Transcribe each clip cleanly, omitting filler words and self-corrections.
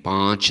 5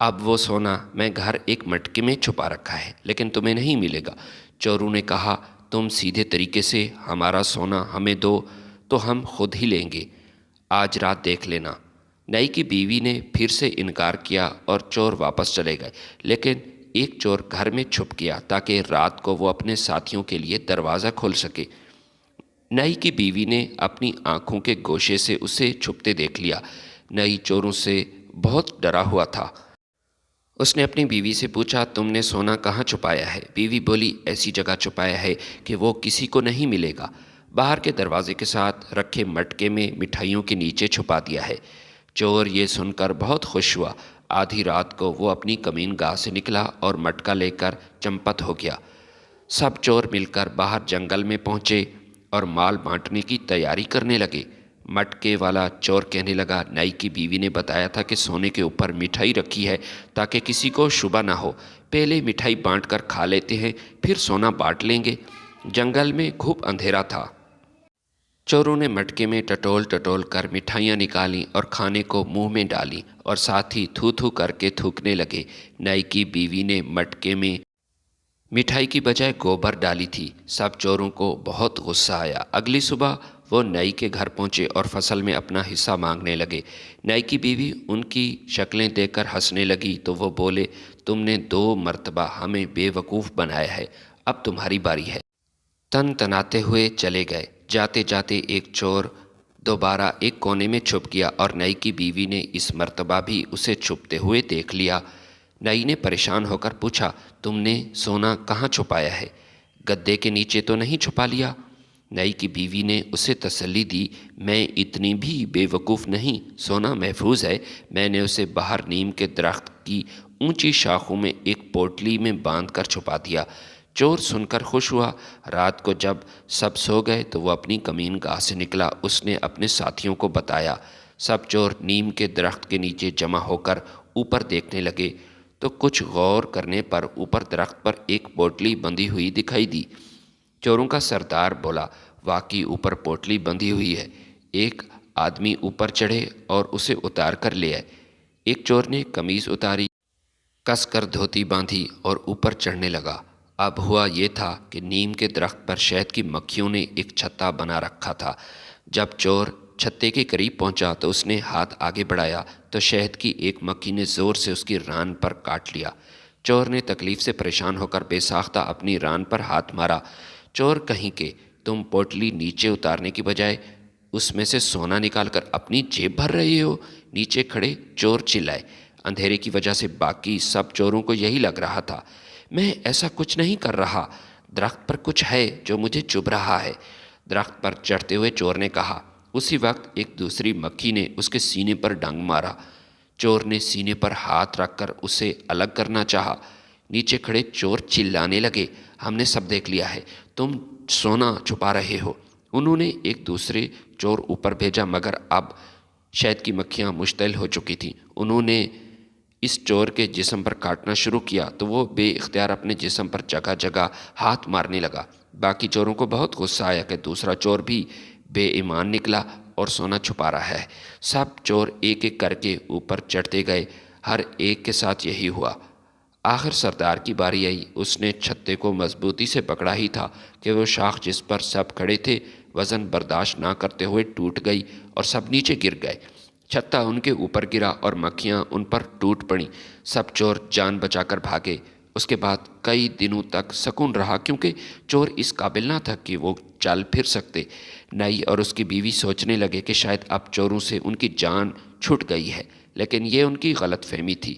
اب وہ سونا میں گھر ایک مٹکے میں چھپا رکھا ہے، لیکن تمہیں نہیں ملے گا۔ چوروں نے کہا، تم سیدھے طریقے سے ہمارا سونا ہمیں دو تو ہم خود ہی لیں گے، آج رات دیکھ لینا۔ نئی کی بیوی نے پھر سے انکار کیا اور چور واپس چلے گئے، لیکن ایک چور گھر میں چھپ گیا تاکہ رات کو وہ اپنے ساتھیوں کے لیے دروازہ کھول سکے۔ نئی کی بیوی نے اپنی آنکھوں کے گوشے سے اسے چھپتے دیکھ لیا۔ نئی چوروں سے بہت ڈرا ہوا تھا۔ اس نے اپنی بیوی سے پوچھا، تم نے سونا کہاں چھپایا ہے؟ بیوی بولی، ایسی جگہ چھپایا ہے کہ وہ کسی کو نہیں ملے گا، باہر کے دروازے کے ساتھ رکھے مٹکے میں مٹھائیوں کے نیچے چھپا دیا ہے۔ چور یہ سن کر بہت خوش ہوا۔ آدھی رات کو وہ اپنی کمین گاہ سے نکلا اور مٹکا لے کر چمپت ہو گیا۔ سب چور مل کر باہر جنگل میں پہنچے اور مال بانٹنے کی تیاری کرنے لگے۔ مٹکے والا چور کہنے لگا، نئی کی بیوی نے بتایا تھا کہ سونے کے اوپر مٹھائی رکھی ہے تاکہ کسی کو شبہ نہ ہو، پہلے مٹھائی بانٹ کر کھا لیتے ہیں، پھر سونا بانٹ لیں گے۔ جنگل میں خوب اندھیرا تھا۔ چوروں نے مٹکے میں ٹٹول ٹٹول کر مٹھائیاں نکالیں اور کھانے کو منہ میں ڈالیں اور ساتھ ہی تھو تھو کر کے تھوکنے لگے۔ نئی کی بیوی نے مٹکے میں مٹھائی کی بجائے گوبر ڈالی تھی۔ سب چوروں کو بہت غصہ آیا۔ اگلی صبح وہ نئی کے گھر پہنچے اور فصل میں اپنا حصہ مانگنے لگے۔ نئی کی بیوی ان کی شکلیں دیکھ کر ہنسنے لگی تو وہ بولے، تم نے 2 مرتبہ ہمیں بے وقوف بنایا ہے، اب تمہاری باری ہے۔ تن تناتے ہوئے چلے گئے۔ جاتے جاتے ایک چور دوبارہ ایک کونے میں چھپ گیا اور نئی کی بیوی نے اس مرتبہ بھی اسے چھپتے ہوئے دیکھ لیا۔ نئی نے پریشان ہو کر پوچھا، تم نے سونا کہاں چھپایا ہے؟ گدے کے نیچے تو نہیں چھپا لیا؟ نئی کی بیوی نے اسے تسلی دی، میں اتنی بھی بے وقوف نہیں، سونا محفوظ ہے، میں نے اسے باہر نیم کے درخت کی اونچی شاخوں میں ایک پوٹلی میں باندھ کر چھپا دیا۔ چور سن کر خوش ہوا۔ رات کو جب سب سو گئے تو وہ اپنی کمین گاہ سے نکلا۔ اس نے اپنے ساتھیوں کو بتایا۔ سب چور نیم کے درخت کے نیچے جمع ہو کر اوپر دیکھنے لگے تو کچھ غور کرنے پر اوپر درخت پر ایک پوٹلی بندھی ہوئی دکھائی دی۔ چوروں کا سردار بولا، واقعی اوپر پوٹلی بندھی ہوئی ہے۔ ایک آدمی اوپر چڑھے اور اسے اتار کر لے آئے۔ ایک چور نے قمیض اتاری، کس کر دھوتی باندھی اور اوپر چڑھنے لگا۔ اب ہوا یہ تھا کہ نیم کے درخت پر شہد کی مکھیوں نے ایک چھتا بنا رکھا تھا۔ جب چور چھتے کے قریب پہنچا تو اس نے ہاتھ آگے بڑھایا تو شہد کی ایک مکھی نے زور سے اس کی ران پر کاٹ لیا۔ چور نے تکلیف سے پریشان ہو کر بے ساختہ اپنی ران پر ہاتھ مارا۔ چور کہیں کہ، تم پوٹلی نیچے اتارنے کی بجائے اس میں سے سونا نکال کر اپنی جیب بھر رہے ہو؟ نیچے کھڑے چور چلائے۔ اندھیرے کی وجہ سے باقی سب چوروں کو یہی لگ رہا تھا، میں ایسا کچھ نہیں کر رہا، درخت پر کچھ ہے جو مجھے چبھ رہا ہے۔ درخت پر چڑھتے ہوئے چور نے کہا۔ اسی وقت ایک دوسری مکھی نے اس کے سینے پر ڈنگ مارا۔ چور نے سینے پر ہاتھ رکھ کر اسے الگ کرنا چاہا۔ نیچے کھڑے چور چلانے لگے، ہم نے سب دیکھ لیا ہے، تم سونا چھپا رہے ہو۔ انہوں نے ایک دوسرے چور اوپر بھیجا مگر اب شہد کی مکھیاں مشتعل ہو چکی تھیں۔ انہوں نے اس چور کے جسم پر کاٹنا شروع کیا تو وہ بے اختیار اپنے جسم پر جگہ جگہ ہاتھ مارنے لگا۔ باقی چوروں کو بہت غصہ آیا کہ دوسرا چور بھی بے ایمان نکلا اور سونا چھپا رہا ہے۔ سب چور ایک ایک کر کے اوپر چڑھتے گئے، ہر ایک کے ساتھ یہی ہوا۔ آخر سردار کی باری آئی۔ اس نے چھتے کو مضبوطی سے پکڑا ہی تھا کہ وہ شاخ جس پر سب کھڑے تھے وزن برداشت نہ کرتے ہوئے ٹوٹ گئی اور سب نیچے گر گئے۔ چھتا ان کے اوپر گرا اور مکھیاں ان پر ٹوٹ پڑیں۔ سب چور جان بچا کر بھاگے۔ اس کے بعد کئی دنوں تک سکون رہا کیونکہ چور اس قابل نہ تھا کہ وہ چل پھر سکتے۔ نئی اور اس کی بیوی سوچنے لگے کہ شاید اب چوروں سے ان کی جان چھٹ گئی ہے، لیکن یہ ان کی غلط فہمی تھی۔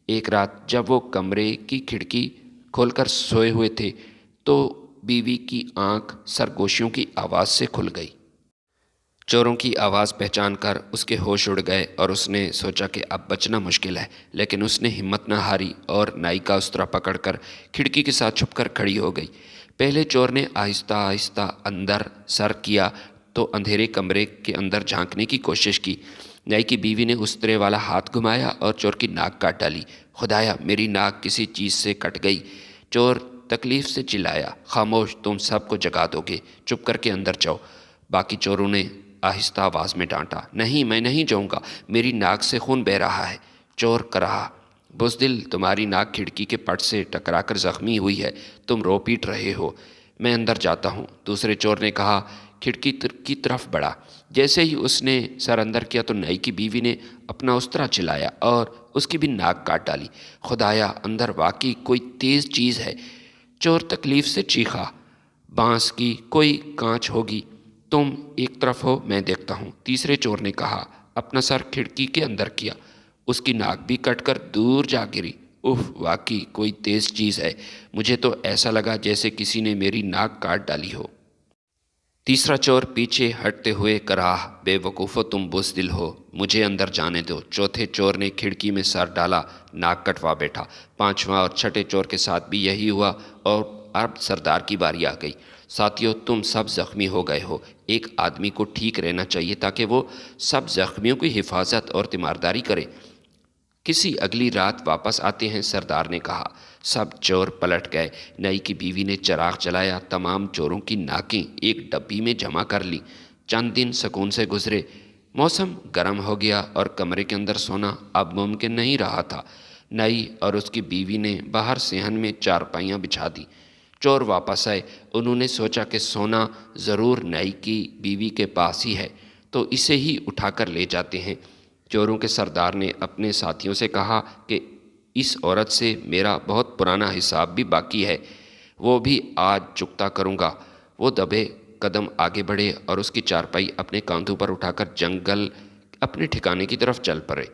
ایک رات جب وہ کمرے کی کھڑکی کھول کر سوئے ہوئے تھے تو بیوی کی آنکھ سرگوشیوں کی آواز سے کھل گئی۔ چوروں کی آواز پہچان کر اس کے ہوش اڑ گئے اور اس نے سوچا کہ اب بچنا مشکل ہے، لیکن اس نے ہمت نہ ہاری اور نئی کا استرا پکڑ کر کھڑکی کے ساتھ چھپ کر کھڑی ہو گئی۔ پہلے چور نے آہستہ آہستہ اندر سر کیا تو اندھیرے کمرے کے اندر جھانکنے کی کوشش کی۔ نئی کی بیوی نے استرے والا ہاتھ گھمایا اور چور کی ناک کاٹ ڈالی۔ خدایا، میری ناک کسی چیز سے کٹ گئی۔ چور تکلیف سے چلایا، خاموش، تم سب کو جگا دو گے، چپ کر کے اندر جاؤ۔ باقی چوروں نے آہستہ آواز میں ڈانٹا، نہیں، میں نہیں جاؤں گا، میری ناک سے خون بہہ رہا ہے۔ چور کراہا، بزدل، تمہاری ناک کھڑکی کے پٹ سے ٹکرا کر زخمی ہوئی ہے، تم رو پیٹ رہے ہو، میں اندر جاتا ہوں۔ دوسرے چور نے کہا۔ کھڑکی کی طرف بڑھا۔ جیسے ہی اس نے سر اندر کیا تو نائی کی بیوی نے اپنا استرا چلایا اور اس کی بھی ناک کاٹ ڈالی۔ خدایا، اندر واقعی کوئی تیز چیز ہے، چور تکلیف سے چیخا۔ بانس کی کوئی کانچ ہوگی، تم ایک طرف ہو، میں دیکھتا ہوں۔ تیسرے چور نے کہا۔ اپنا سر کھڑکی کے اندر کیا، اس کی ناک بھی کٹ کر دور جا گری۔ اف، واقعی کوئی تیز چیز ہے، مجھے تو ایسا لگا جیسے کسی نے میری ناک کاٹ ڈالی ہو۔ تیسرا چور پیچھے ہٹتے ہوئے کراہ، بے وقوفو، تم بزدل ہو، مجھے اندر جانے دو۔ چوتھے چور نے کھڑکی میں سر ڈالا، ناک کٹوا بیٹھا۔ پانچواں اور چھٹے چور کے ساتھ بھی یہی ہوا اور اب سردار کی باری آ گئی۔ ساتھیو، تم سب زخمی ہو گئے ہو، ایک آدمی کو ٹھیک رہنا چاہیے تاکہ وہ سب زخمیوں کی حفاظت اور تیمارداری کرے۔ کسی اگلی رات واپس آتے ہیں، سردار نے کہا۔ سب چور پلٹ گئے۔ نائی کی بیوی نے چراغ جلایا، تمام چوروں کی ناکیں ایک ڈبی میں جمع کر لی۔ چند دن سکون سے گزرے۔ موسم گرم ہو گیا اور کمرے کے اندر سونا اب ممکن نہیں رہا تھا۔ نائی اور اس کی بیوی نے باہر صحن میں چارپائیاں بچھا دی۔ چور واپس آئے۔ انہوں نے سوچا کہ سونا ضرور نائی کی بیوی کے پاس ہی ہے، تو اسے ہی اٹھا کر لے جاتے ہیں۔ چوروں کے سردار نے اپنے ساتھیوں سے کہا کہ اس عورت سے میرا بہت پرانا حساب بھی باقی ہے، وہ بھی آج چکتا کروں گا۔ وہ دبے قدم آگے بڑھے اور اس کی چارپائی اپنے کاندھوں پر اٹھا کر جنگل اپنے ٹھکانے کی طرف چل پڑے۔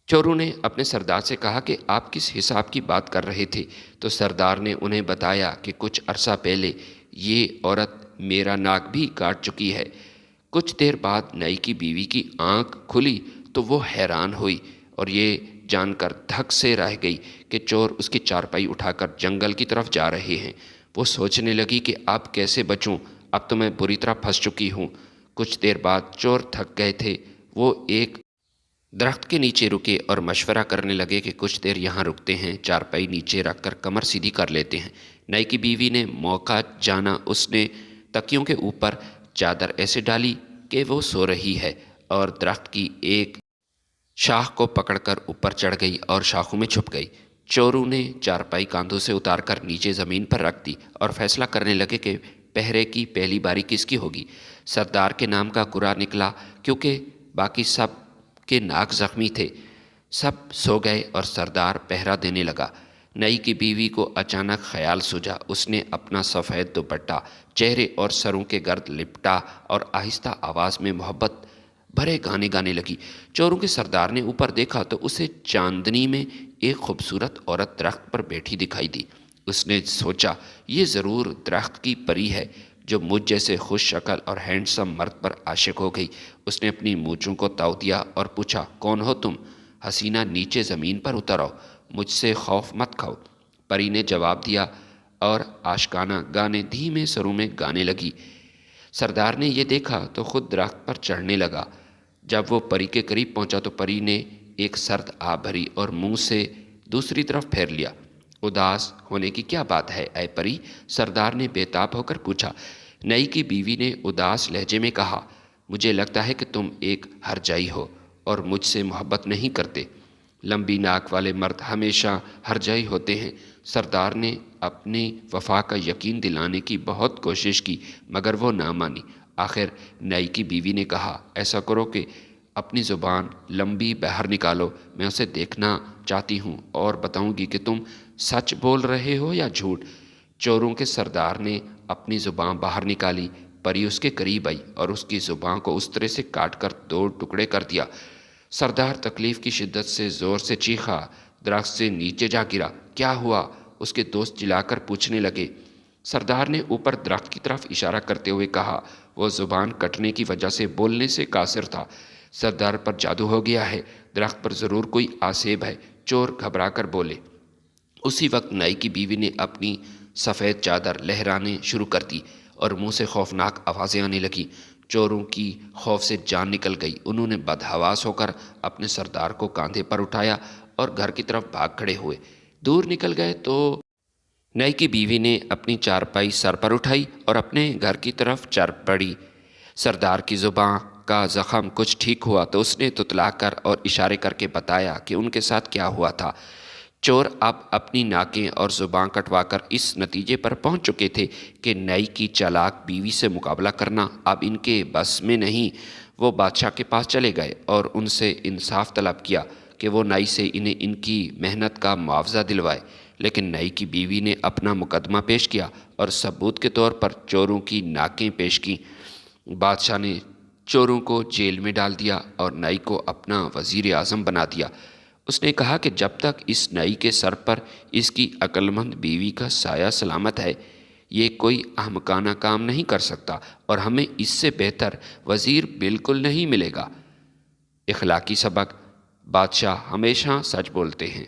چوروں نے اپنے سردار سے کہا کہ آپ کس حساب کی بات کر رہے تھے؟ تو سردار نے انہیں بتایا کہ کچھ عرصہ پہلے یہ عورت میرا ناک بھی کاٹ چکی ہے۔ کچھ دیر بعد نائی کی بیوی کی آنکھ کھلی تو وہ حیران ہوئی اور یہ جان کر دھک سے رہ گئی کہ چور اس کی چارپائی اٹھا کر جنگل کی طرف جا رہے ہیں۔ وہ سوچنے لگی کہ اب کیسے بچوں، اب تو میں بری طرح پھنس چکی ہوں۔ کچھ دیر بعد چور تھک گئے تھے، وہ ایک درخت کے نیچے رکے اور مشورہ کرنے لگے کہ کچھ دیر یہاں رکتے ہیں، چارپائی نیچے رکھ کر کمر سیدھی کر لیتے ہیں۔ نائی کی بیوی نے موقع جانا، اس نے تکیوں کے اوپر چادر ایسے ڈالی کہ وہ سو رہی ہے اور درخت کی ایک شاخ کو پکڑ کر اوپر چڑھ گئی اور شاخوں میں چھپ گئی۔ چوروں نے چارپائی کاندھوں سے اتار کر نیچے زمین پر رکھ دی اور فیصلہ کرنے لگے کہ پہرے کی پہلی باری کس کی ہوگی۔ سردار کے نام کا کرا نکلا کیونکہ باقی سب کے ناک زخمی تھے۔ سب سو گئے اور سردار پہرا دینے لگا۔ نائی کی بیوی کو اچانک خیال سوجا۔ اس نے اپنا سفید دوپٹہ چہرے اور سروں کے گرد لپٹا اور آہستہ آواز میں محبت بھرے گانے گانے لگی۔ چوروں کے سردار نے اوپر دیکھا تو اسے چاندنی میں ایک خوبصورت عورت درخت پر بیٹھی دکھائی دی۔ اس نے سوچا یہ ضرور درخت کی پری ہے جو مجھ جیسے خوش شکل اور ہینڈسم مرد پر عاشق ہو گئی۔ اس نے اپنی مونچھوں کو تاؤ دیا اور پوچھا، کون ہو تم؟ حسینہ، نیچے زمین پر اتر آؤ، مجھ سے خوف مت کھاؤ۔ پری نے جواب دیا اور عاشقانہ گانے دھیمے سروں میں گانے لگی۔ سردار نے یہ دیکھا تو خود درخت پر چڑھنے لگا۔ جب وہ پری کے قریب پہنچا تو پری نے ایک سرد آہ بھری اور منہ سے دوسری طرف پھیر لیا۔ اداس ہونے کی کیا بات ہے اے پری؟ سردار نے بے تاب ہو کر پوچھا۔ نائی کی بیوی نے اداس لہجے میں کہا، مجھے لگتا ہے کہ تم ایک ہرجائی ہو اور مجھ سے محبت نہیں کرتے۔ لمبی ناک والے مرد ہمیشہ ہرجائی ہوتے ہیں۔ سردار نے اپنی وفا کا یقین دلانے کی بہت کوشش کی مگر وہ نہ مانی۔ آخر نائی کی بیوی نے کہا، ایسا کرو کہ اپنی زبان لمبی باہر نکالو، میں اسے دیکھنا چاہتی ہوں اور بتاؤں گی کہ تم سچ بول رہے ہو یا جھوٹ۔ چوروں کے سردار نے اپنی زبان باہر نکالی۔ پری اس کے قریب آئی اور اس کی زبان کو اس طرح سے کاٹ کر دو ٹکڑے کر دیا۔ سردار تکلیف کی شدت سے زور سے چیخا، درخت سے نیچے جا گرا۔ کیا ہوا؟ اس کے دوست چلا کر پوچھنے لگے۔ سردار نے اوپر درخت کی طرف اشارہ کرتے ہوئے کہا، وہ زبان کٹنے کی وجہ سے بولنے سے قاصر تھا۔ سردار پر جادو ہو گیا ہے، درخت پر ضرور کوئی آسیب ہے۔ چور گھبرا کر بولے۔ اسی وقت نائی کی بیوی نے اپنی سفید چادر لہرانے شروع کر دی اور منہ سے خوفناک آوازیں آنے لگیں۔ چوروں کی خوف سے جان نکل گئی۔ انہوں نے بدحواس ہو کر اپنے سردار کو کاندھے پر اٹھایا اور گھر کی طرف بھاگ کھڑے ہوئے۔ دور نکل گئے تو نائی کی بیوی نے اپنی چارپائی سر پر اٹھائی اور اپنے گھر کی طرف چل پڑی۔ سردار کی زبان کا زخم کچھ ٹھیک ہوا تو اس نے تتلا کر اور اشارے کر کے بتایا کہ ان کے ساتھ کیا ہوا تھا۔ چور اب اپنی ناکیں اور زباں کٹوا کر اس نتیجے پر پہنچ چکے تھے کہ نائی کی چالاک بیوی سے مقابلہ کرنا اب ان کے بس میں نہیں۔ وہ بادشاہ کے پاس چلے گئے اور ان سے انصاف طلب کیا کہ وہ نائی سے انہیں ان کی محنت کا معاوضہ دلوائے، لیکن نائی کی بیوی نے اپنا مقدمہ پیش کیا اور ثبوت کے طور پر چوروں کی ناکیں پیش کیں۔ بادشاہ نے چوروں کو جیل میں ڈال دیا اور نائی کو اپنا وزیر اعظم بنا دیا۔ اس نے کہا کہ جب تک اس نائی کے سر پر اس کی عقلمند بیوی کا سایہ سلامت ہے، یہ کوئی احمقانہ کام نہیں کر سکتا اور ہمیں اس سے بہتر وزیر بالکل نہیں ملے گا۔ اخلاقی سبق: بادشاہ ہمیشہ سچ بولتے ہیں۔